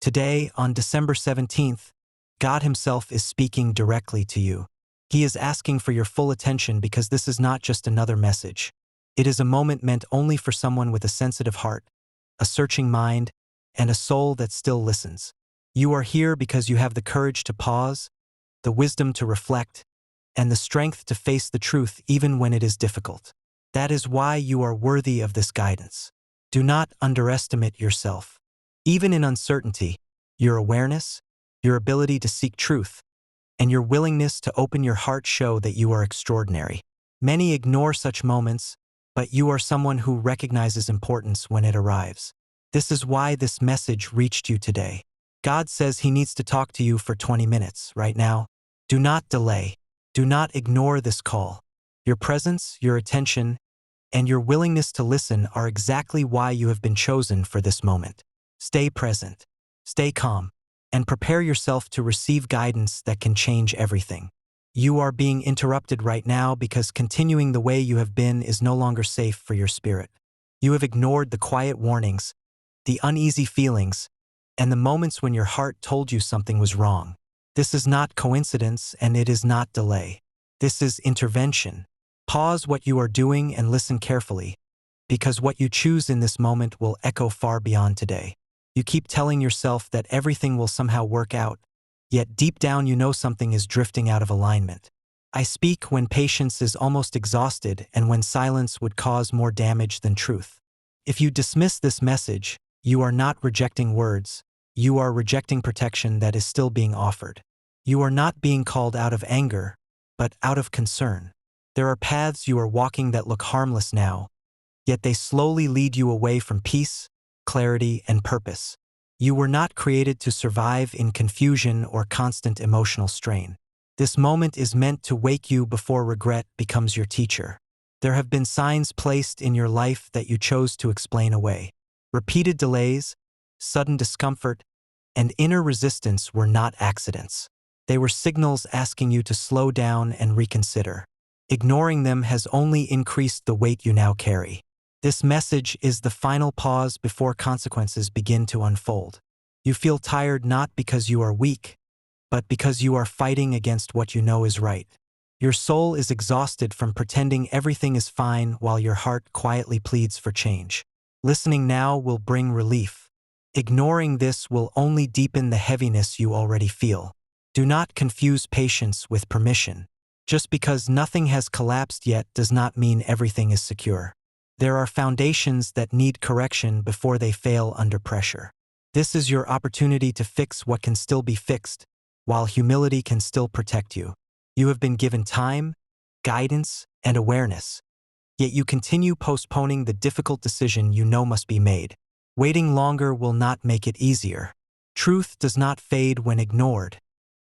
Today, on December 17th, God Himself is speaking directly to you. He is asking for your full attention because this is not just another message. It is a moment meant only for someone with a sensitive heart, a searching mind, and a soul that still listens. You are here because you have the courage to pause, the wisdom to reflect, and the strength to face the truth even when it is difficult. That is why you are worthy of this guidance. Do not underestimate yourself. Even in uncertainty, your awareness, your ability to seek truth, and your willingness to open your heart show that you are extraordinary. Many ignore such moments, but you are someone who recognizes importance when it arrives. This is why this message reached you today. God says He needs to talk to you for 20 minutes right now. Do not delay. Do not ignore this call. Your presence, your attention, and your willingness to listen are exactly why you have been chosen for this moment. Stay present, stay calm, and prepare yourself to receive guidance that can change everything. You are being interrupted right now because continuing the way you have been is no longer safe for your spirit. You have ignored the quiet warnings, the uneasy feelings, and the moments when your heart told you something was wrong. This is not coincidence and it is not delay. This is intervention. Pause what you are doing and listen carefully, because what you choose in this moment will echo far beyond today. You keep telling yourself that everything will somehow work out, yet deep down you know something is drifting out of alignment. I speak when patience is almost exhausted and when silence would cause more damage than truth. If you dismiss this message, you are not rejecting words, you are rejecting protection that is still being offered. You are not being called out of anger, but out of concern. There are paths you are walking that look harmless now, yet they slowly lead you away from peace, clarity, and purpose. You were not created to survive in confusion or constant emotional strain. This moment is meant to wake you before regret becomes your teacher. There have been signs placed in your life that you chose to explain away. Repeated delays, sudden discomfort, and inner resistance were not accidents. They were signals asking you to slow down and reconsider. Ignoring them has only increased the weight you now carry. This message is the final pause before consequences begin to unfold. You feel tired not because you are weak, but because you are fighting against what you know is right. Your soul is exhausted from pretending everything is fine while your heart quietly pleads for change. Listening now will bring relief. Ignoring this will only deepen the heaviness you already feel. Do not confuse patience with permission. Just because nothing has collapsed yet does not mean everything is secure. There are foundations that need correction before they fail under pressure. This is your opportunity to fix what can still be fixed, while humility can still protect you. You have been given time, guidance, and awareness, yet you continue postponing the difficult decision you know must be made. Waiting longer will not make it easier. Truth does not fade when ignored.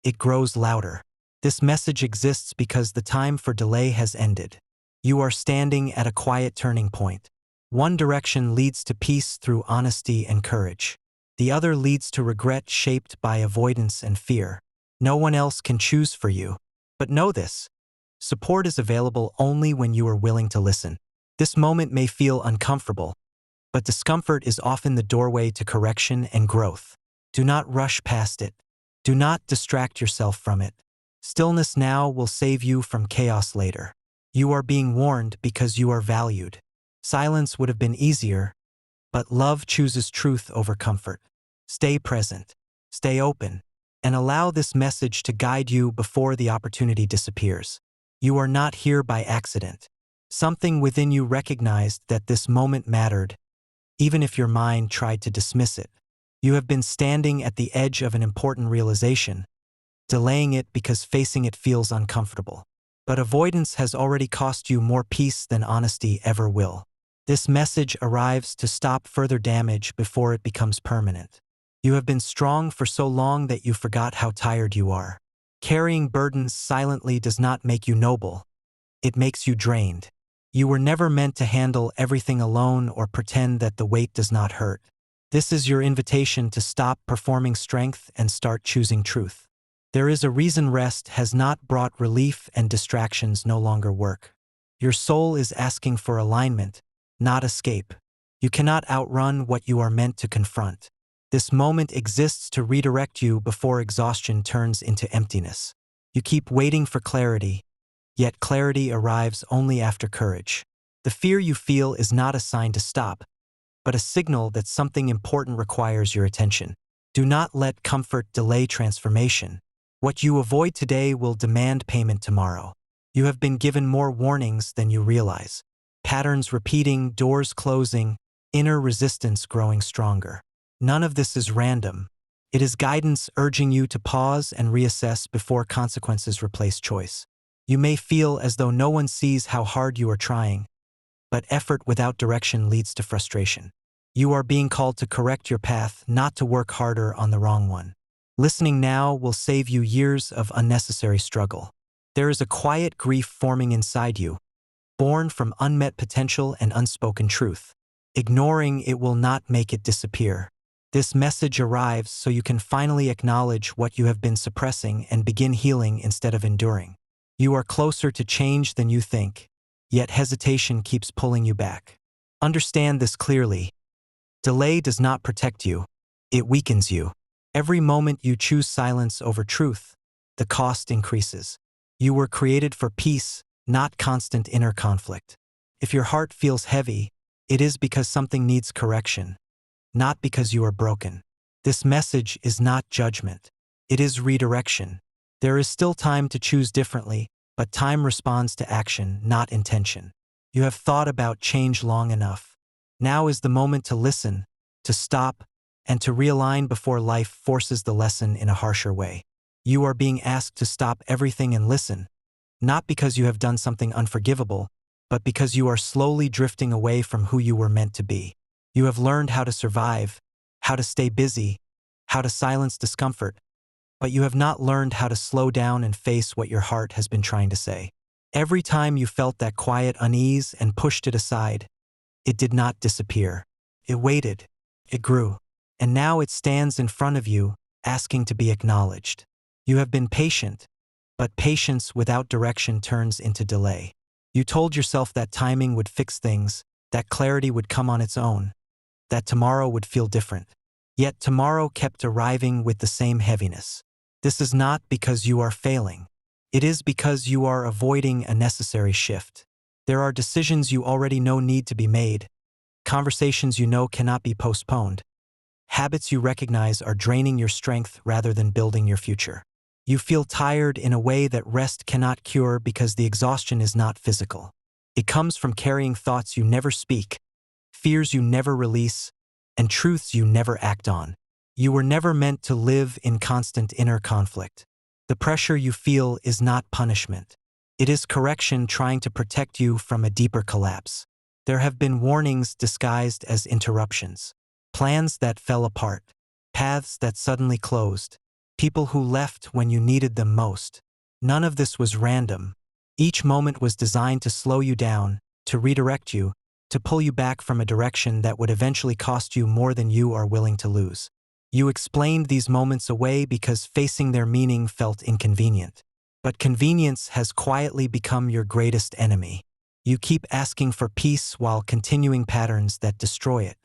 It grows louder. This message exists because the time for delay has ended. You are standing at a quiet turning point. One direction leads to peace through honesty and courage. The other leads to regret shaped by avoidance and fear. No one else can choose for you. But know this: support is available only when you are willing to listen. This moment may feel uncomfortable, but discomfort is often the doorway to correction and growth. Do not rush past it. Do not distract yourself from it. Stillness now will save you from chaos later. You are being warned because you are valued. Silence would have been easier, but love chooses truth over comfort. Stay present, stay open, and allow this message to guide you before the opportunity disappears. You are not here by accident. Something within you recognized that this moment mattered, even if your mind tried to dismiss it. You have been standing at the edge of an important realization, delaying it because facing it feels uncomfortable. But avoidance has already cost you more peace than honesty ever will. This message arrives to stop further damage before it becomes permanent. You have been strong for so long that you forgot how tired you are. Carrying burdens silently does not make you noble. It makes you drained. You were never meant to handle everything alone or pretend that the weight does not hurt. This is your invitation to stop performing strength and start choosing truth. There is a reason rest has not brought relief and distractions no longer work. Your soul is asking for alignment, not escape. You cannot outrun what you are meant to confront. This moment exists to redirect you before exhaustion turns into emptiness. You keep waiting for clarity, yet clarity arrives only after courage. The fear you feel is not a sign to stop, but a signal that something important requires your attention. Do not let comfort delay transformation. What you avoid today will demand payment tomorrow. You have been given more warnings than you realize. Patterns repeating, doors closing, inner resistance growing stronger. None of this is random. It is guidance urging you to pause and reassess before consequences replace choice. You may feel as though no one sees how hard you are trying, but effort without direction leads to frustration. You are being called to correct your path, not to work harder on the wrong one. Listening now will save you years of unnecessary struggle. There is a quiet grief forming inside you, born from unmet potential and unspoken truth. Ignoring it will not make it disappear. This message arrives so you can finally acknowledge what you have been suppressing and begin healing instead of enduring. You are closer to change than you think, yet hesitation keeps pulling you back. Understand this clearly. Delay does not protect you, it weakens you. Every moment you choose silence over truth, the cost increases. You were created for peace, not constant inner conflict. If your heart feels heavy, it is because something needs correction, not because you are broken. This message is not judgment. It is redirection. There is still time to choose differently, but time responds to action, not intention. You have thought about change long enough. Now is the moment to listen, to stop, and to realign before life forces the lesson in a harsher way. You are being asked to stop everything and listen, not because you have done something unforgivable, but because you are slowly drifting away from who you were meant to be. You have learned how to survive, how to stay busy, how to silence discomfort, but you have not learned how to slow down and face what your heart has been trying to say. Every time you felt that quiet unease and pushed it aside, it did not disappear. It waited, it grew, and now it stands in front of you, asking to be acknowledged. You have been patient, but patience without direction turns into delay. You told yourself that timing would fix things, that clarity would come on its own, that tomorrow would feel different. Yet tomorrow kept arriving with the same heaviness. This is not because you are failing. It is because you are avoiding a necessary shift. There are decisions you already know need to be made, conversations you know cannot be postponed, habits you recognize are draining your strength rather than building your future. You feel tired in a way that rest cannot cure because the exhaustion is not physical. It comes from carrying thoughts you never speak, fears you never release, and truths you never act on. You were never meant to live in constant inner conflict. The pressure you feel is not punishment. It is correction trying to protect you from a deeper collapse. There have been warnings disguised as interruptions, plans that fell apart, paths that suddenly closed, people who left when you needed them most. None of this was random. Each moment was designed to slow you down, to redirect you, to pull you back from a direction that would eventually cost you more than you are willing to lose. You explained these moments away because facing their meaning felt inconvenient. But convenience has quietly become your greatest enemy. You keep asking for peace while continuing patterns that destroy it.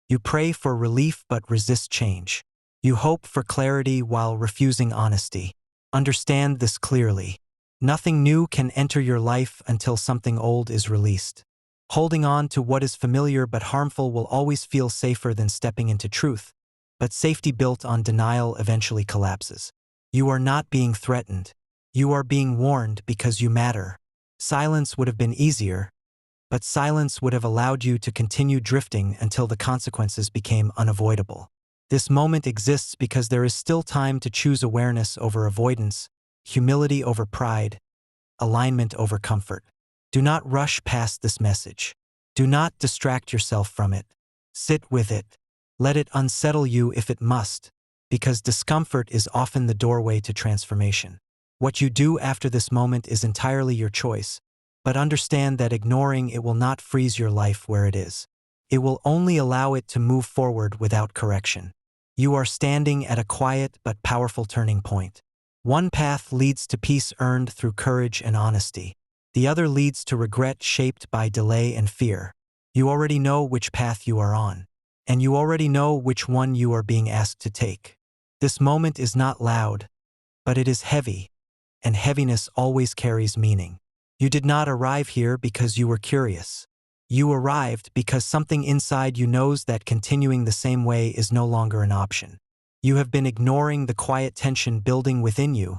You pray for relief but resist change. You hope for clarity while refusing honesty. Understand this clearly. Nothing new can enter your life until something old is released. Holding on to what is familiar but harmful will always feel safer than stepping into truth, but safety built on denial eventually collapses. You are not being threatened. You are being warned because you matter. Silence would have been easier, but silence would have allowed you to continue drifting until the consequences became unavoidable. This moment exists because there is still time to choose awareness over avoidance, humility over pride, alignment over comfort. Do not rush past this message. Do not distract yourself from it. Sit with it. Let it unsettle you if it must, because discomfort is often the doorway to transformation. What you do after this moment is entirely your choice, but understand that ignoring it will not freeze your life where it is. It will only allow it to move forward without correction. You are standing at a quiet but powerful turning point. One path leads to peace earned through courage and honesty. The other leads to regret shaped by delay and fear. You already know which path you are on. and you already know which one you are being asked to take. This moment is not loud, but it is heavy, and heaviness always carries meaning. You did not arrive here because you were curious. You arrived because something inside you knows that continuing the same way is no longer an option. You have been ignoring the quiet tension building within you,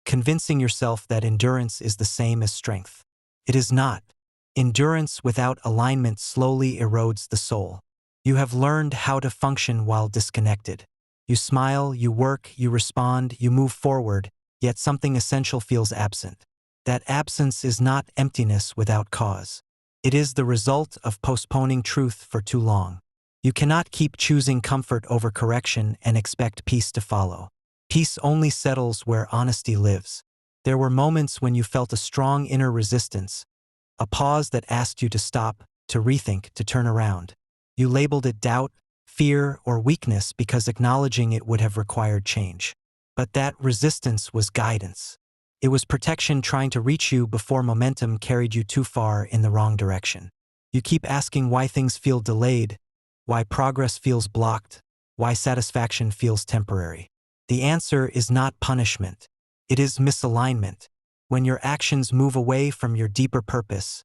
convincing yourself that endurance is the same as strength. It is not. Endurance without alignment slowly erodes the soul. You have learned how to function while disconnected. You smile, you work, you respond, you move forward, yet something essential feels absent. That absence is not emptiness without cause. It is the result of postponing truth for too long. You cannot keep choosing comfort over correction and expect peace to follow. Peace only settles where honesty lives. There were moments when you felt a strong inner resistance, a pause that asked you to stop, to rethink, to turn around. You labeled it doubt, fear, or weakness because acknowledging it would have required change. But that resistance was guidance. It was protection trying to reach you before momentum carried you too far in the wrong direction. You keep asking why things feel delayed, why progress feels blocked, why satisfaction feels temporary. The answer is not punishment. It is misalignment. When your actions move away from your deeper purpose,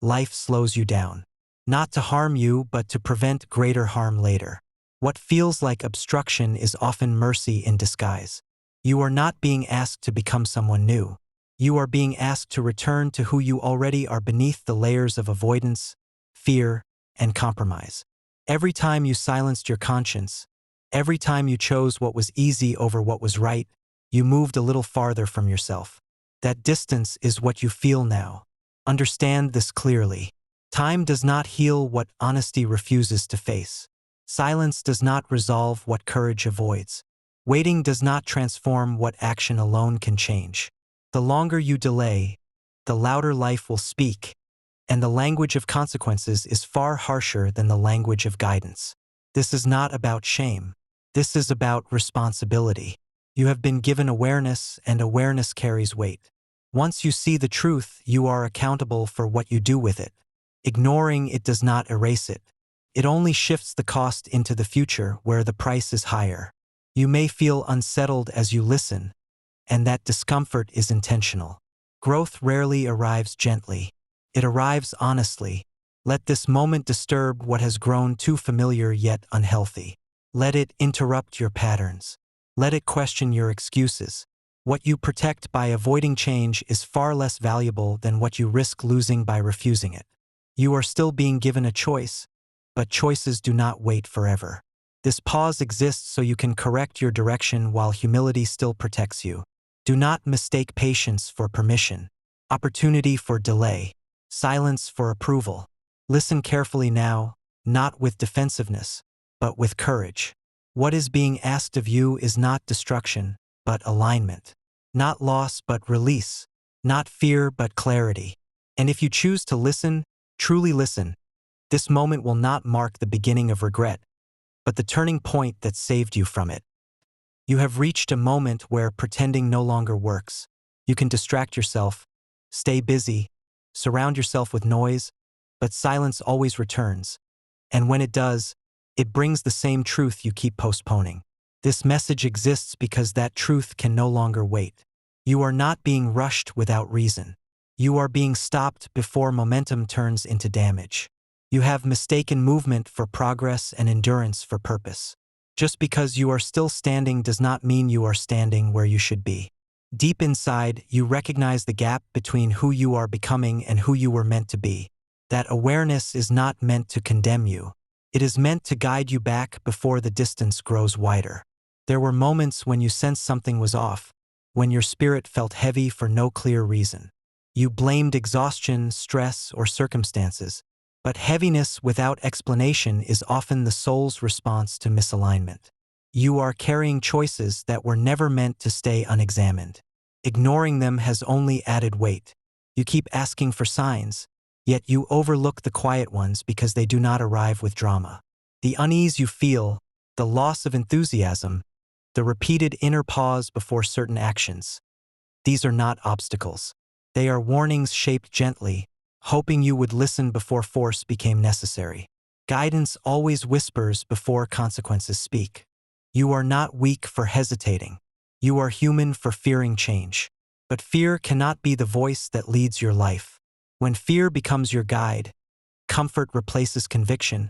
life slows you down. Not to harm you, but to prevent greater harm later. What feels like obstruction is often mercy in disguise. You are not being asked to become someone new. You are being asked to return to who you already are beneath the layers of avoidance, fear, and compromise. Every time you silenced your conscience, every time you chose what was easy over what was right, you moved a little farther from yourself. That distance is what you feel now. Understand this clearly. Time does not heal what honesty refuses to face. Silence does not resolve what courage avoids. Waiting does not transform what action alone can change. The longer you delay, the louder life will speak, and the language of consequences is far harsher than the language of guidance. This is not about shame. This is about responsibility. You have been given awareness, and awareness carries weight. Once you see the truth, you are accountable for what you do with it. Ignoring it does not erase it. It only shifts the cost into the future where the price is higher. You may feel unsettled as you listen, and that discomfort is intentional. Growth rarely arrives gently. It arrives honestly. Let this moment disturb what has grown too familiar yet unhealthy. Let it interrupt your patterns. Let it question your excuses. What you protect by avoiding change is far less valuable than what you risk losing by refusing it. You are still being given a choice, but choices do not wait forever. This pause exists so you can correct your direction while humility still protects you. Do not mistake patience for permission, opportunity for delay, silence for approval. Listen carefully now, not with defensiveness, but with courage. What is being asked of you is not destruction, but alignment. Not loss, but release. Not fear, but clarity. And if you choose to listen, truly listen, this moment will not mark the beginning of regret, but the turning point that saved you from it. You have reached a moment where pretending no longer works. You can distract yourself, stay busy, surround yourself with noise, but silence always returns. And when it does, it brings the same truth you keep postponing. This message exists because that truth can no longer wait. You are not being rushed without reason. You are being stopped before momentum turns into damage. You have mistaken movement for progress and endurance for purpose. Just because you are still standing does not mean you are standing where you should be. Deep inside, you recognize the gap between who you are becoming and who you were meant to be. That awareness is not meant to condemn you. It is meant to guide you back before the distance grows wider. There were moments when you sensed something was off, when your spirit felt heavy for no clear reason. You blamed exhaustion, stress, or circumstances. But heaviness without explanation is often the soul's response to misalignment. You are carrying choices that were never meant to stay unexamined. Ignoring them has only added weight. You keep asking for signs, yet you overlook the quiet ones because they do not arrive with drama. The unease you feel, the loss of enthusiasm, the repeated inner pause before certain actions. These are not obstacles. They are warnings shaped gently, hoping you would listen before force became necessary. Guidance always whispers before consequences speak. You are not weak for hesitating. You are human for fearing change. But fear cannot be the voice that leads your life. When fear becomes your guide, comfort replaces conviction,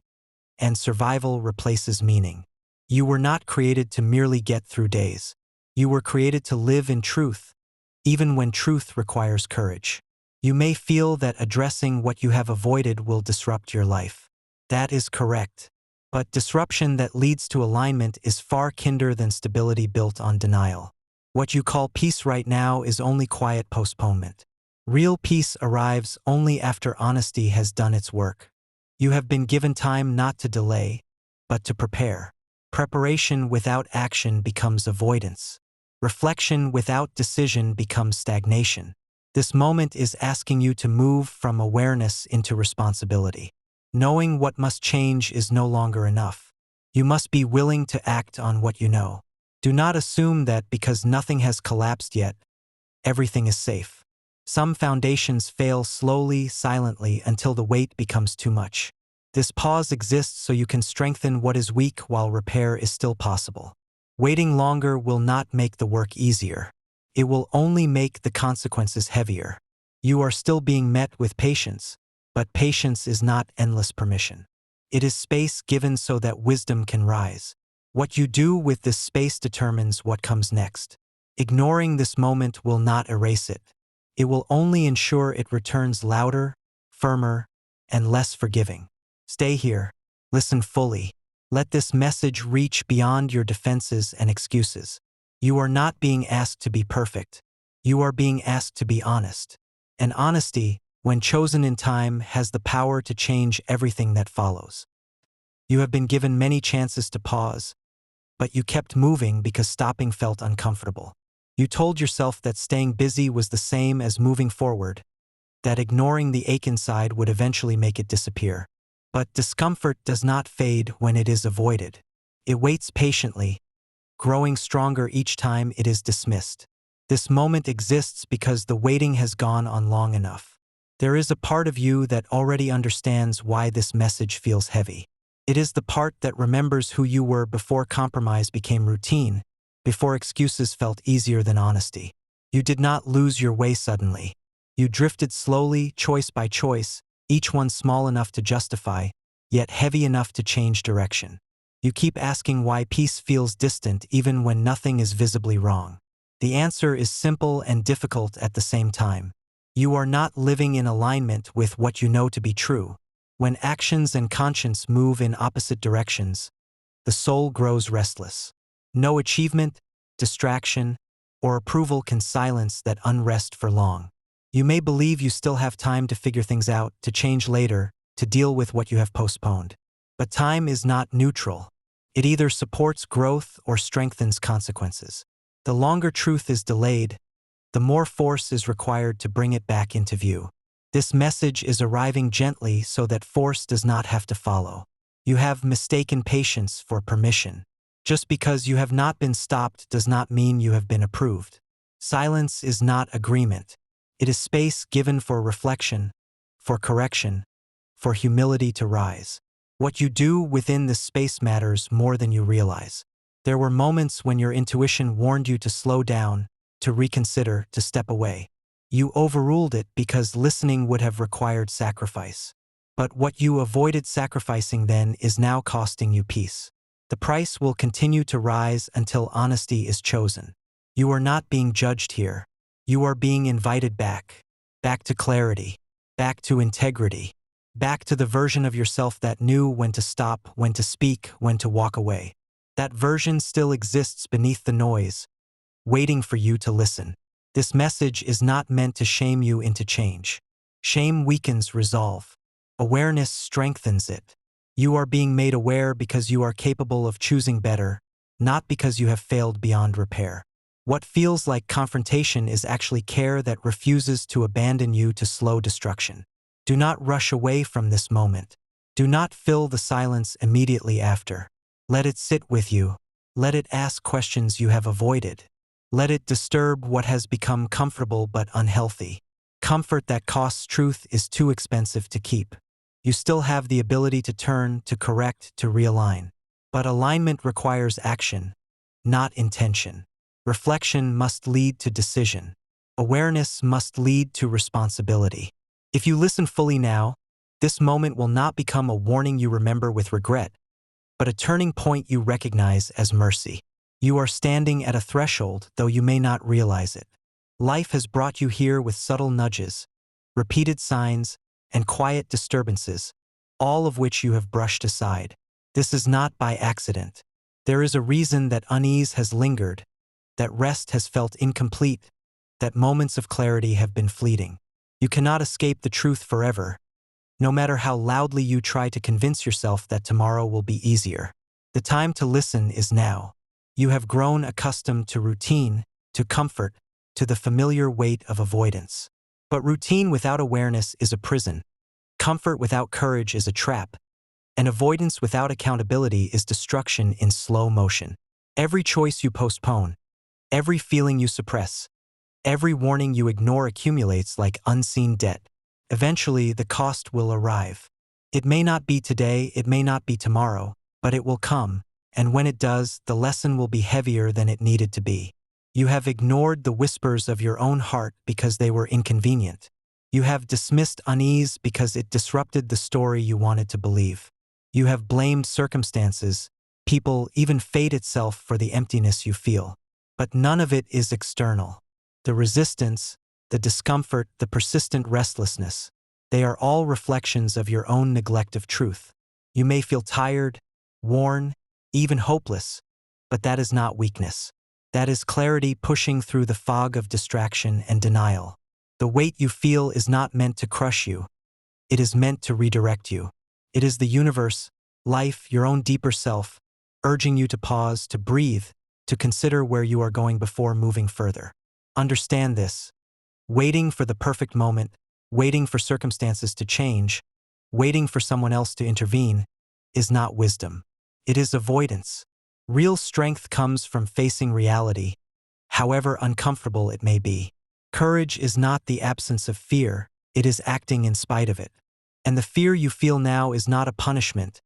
and survival replaces meaning. You were not created to merely get through days. You were created to live in truth, even when truth requires courage. You may feel that addressing what you have avoided will disrupt your life. That is correct. But disruption that leads to alignment is far kinder than stability built on denial. What you call peace right now is only quiet postponement. Real peace arrives only after honesty has done its work. You have been given time not to delay, but to prepare. Preparation without action becomes avoidance. Reflection without decision becomes stagnation. This moment is asking you to move from awareness into responsibility. Knowing what must change is no longer enough. You must be willing to act on what you know. Do not assume that because nothing has collapsed yet, everything is safe. Some foundations fail slowly, silently, until the weight becomes too much. This pause exists so you can strengthen what is weak while repair is still possible. Waiting longer will not make the work easier. It will only make the consequences heavier. You are still being met with patience, but patience is not endless permission. It is space given so that wisdom can rise. What you do with this space determines what comes next. Ignoring this moment will not erase it. It will only ensure it returns louder, firmer, and less forgiving. Stay here. Listen fully. Let this message reach beyond your defenses and excuses. You are not being asked to be perfect. You are being asked to be honest. And honesty, when chosen in time, has the power to change everything that follows. You have been given many chances to pause, but you kept moving because stopping felt uncomfortable. You told yourself that staying busy was the same as moving forward, that ignoring the ache inside would eventually make it disappear. But discomfort does not fade when it is avoided. It waits patiently, growing stronger each time it is dismissed. This moment exists because the waiting has gone on long enough. There is a part of you that already understands why this message feels heavy. It is the part that remembers who you were before compromise became routine, before excuses felt easier than honesty. You did not lose your way suddenly. You drifted slowly, choice by choice, each one small enough to justify, yet heavy enough to change direction. You keep asking why peace feels distant even when nothing is visibly wrong. The answer is simple and difficult at the same time. You are not living in alignment with what you know to be true. When actions and conscience move in opposite directions, the soul grows restless. No achievement, distraction, or approval can silence that unrest for long. You may believe you still have time to figure things out, to change later, to deal with what you have postponed. But time is not neutral. It either supports growth or strengthens consequences. The longer truth is delayed, the more force is required to bring it back into view. This message is arriving gently so that force does not have to follow. You have mistaken patience for permission. Just because you have not been stopped does not mean you have been approved. Silence is not agreement. It is space given for reflection, for correction, for humility to rise. What you do within this space matters more than you realize. There were moments when your intuition warned you to slow down, to reconsider, to step away. You overruled it because listening would have required sacrifice. But what you avoided sacrificing then is now costing you peace. The price will continue to rise until honesty is chosen. You are not being judged here. You are being invited back. Back to clarity. Back to integrity. Back to the version of yourself that knew when to stop, when to speak, when to walk away. That version still exists beneath the noise, waiting for you to listen. This message is not meant to shame you into change. Shame weakens resolve. Awareness strengthens it. You are being made aware because you are capable of choosing better, not because you have failed beyond repair. What feels like confrontation is actually care that refuses to abandon you to slow destruction. Do not rush away from this moment. Do not fill the silence immediately after. Let it sit with you. Let it ask questions you have avoided. Let it disturb what has become comfortable but unhealthy. Comfort that costs truth is too expensive to keep. You still have the ability to turn, to correct, to realign. But alignment requires action, not intention. Reflection must lead to decision. Awareness must lead to responsibility. If you listen fully now, this moment will not become a warning you remember with regret, but a turning point you recognize as mercy. You are standing at a threshold, though you may not realize it. Life has brought you here with subtle nudges, repeated signs, and quiet disturbances, all of which you have brushed aside. This is not by accident. There is a reason that unease has lingered, that rest has felt incomplete, that moments of clarity have been fleeting. You cannot escape the truth forever, no matter how loudly you try to convince yourself that tomorrow will be easier. The time to listen is now. You have grown accustomed to routine, to comfort, to the familiar weight of avoidance. But routine without awareness is a prison. Comfort without courage is a trap. And avoidance without accountability is destruction in slow motion. Every choice you postpone, every feeling you suppress, every warning you ignore accumulates like unseen debt. Eventually, the cost will arrive. It may not be today, it may not be tomorrow, but it will come, and when it does, the lesson will be heavier than it needed to be. You have ignored the whispers of your own heart because they were inconvenient. You have dismissed unease because it disrupted the story you wanted to believe. You have blamed circumstances, people, even fate itself for the emptiness you feel. But none of it is external. The resistance, the discomfort, the persistent restlessness, they are all reflections of your own neglect of truth. You may feel tired, worn, even hopeless, but that is not weakness. That is clarity pushing through the fog of distraction and denial. The weight you feel is not meant to crush you. It is meant to redirect you. It is the universe, life, your own deeper self, urging you to pause, to breathe, to consider where you are going before moving further. Understand this. Waiting for the perfect moment, waiting for circumstances to change, waiting for someone else to intervene, is not wisdom. It is avoidance. Real strength comes from facing reality, however uncomfortable it may be. Courage is not the absence of fear, it is acting in spite of it. And the fear you feel now is not a punishment,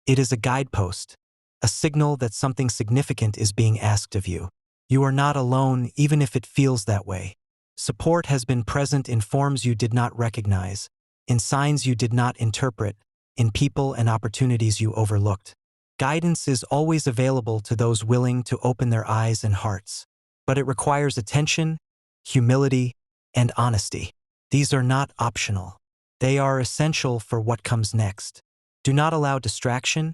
it is a guidepost, a signal that something significant is being asked of you. You are not alone, even if it feels that way. Support has been present in forms you did not recognize, in signs you did not interpret, in people and opportunities you overlooked. Guidance is always available to those willing to open their eyes and hearts. But it requires attention, humility, and honesty. These are not optional. They are essential for what comes next. Do not allow distraction,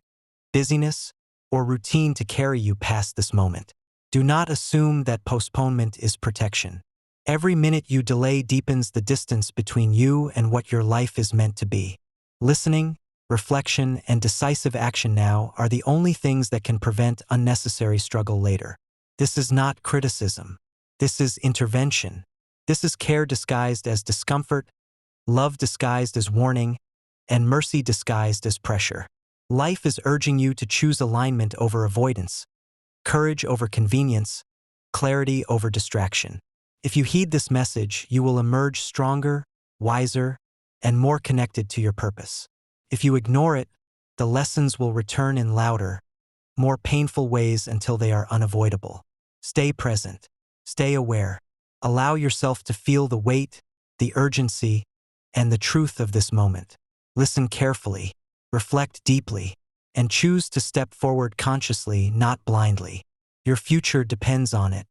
busyness, or routine to carry you past this moment. Do not assume that postponement is protection. Every minute you delay deepens the distance between you and what your life is meant to be. Listening, reflection, and decisive action now are the only things that can prevent unnecessary struggle later. This is not criticism. This is intervention. This is care disguised as discomfort, love disguised as warning, and mercy disguised as pressure. Life is urging you to choose alignment over avoidance, courage over convenience, clarity over distraction. If you heed this message, you will emerge stronger, wiser, and more connected to your purpose. If you ignore it, the lessons will return in louder, more painful ways until they are unavoidable. Stay present. Stay aware. Allow yourself to feel the weight, the urgency, and the truth of this moment. Listen carefully, reflect deeply, and choose to step forward consciously, not blindly. Your future depends on it.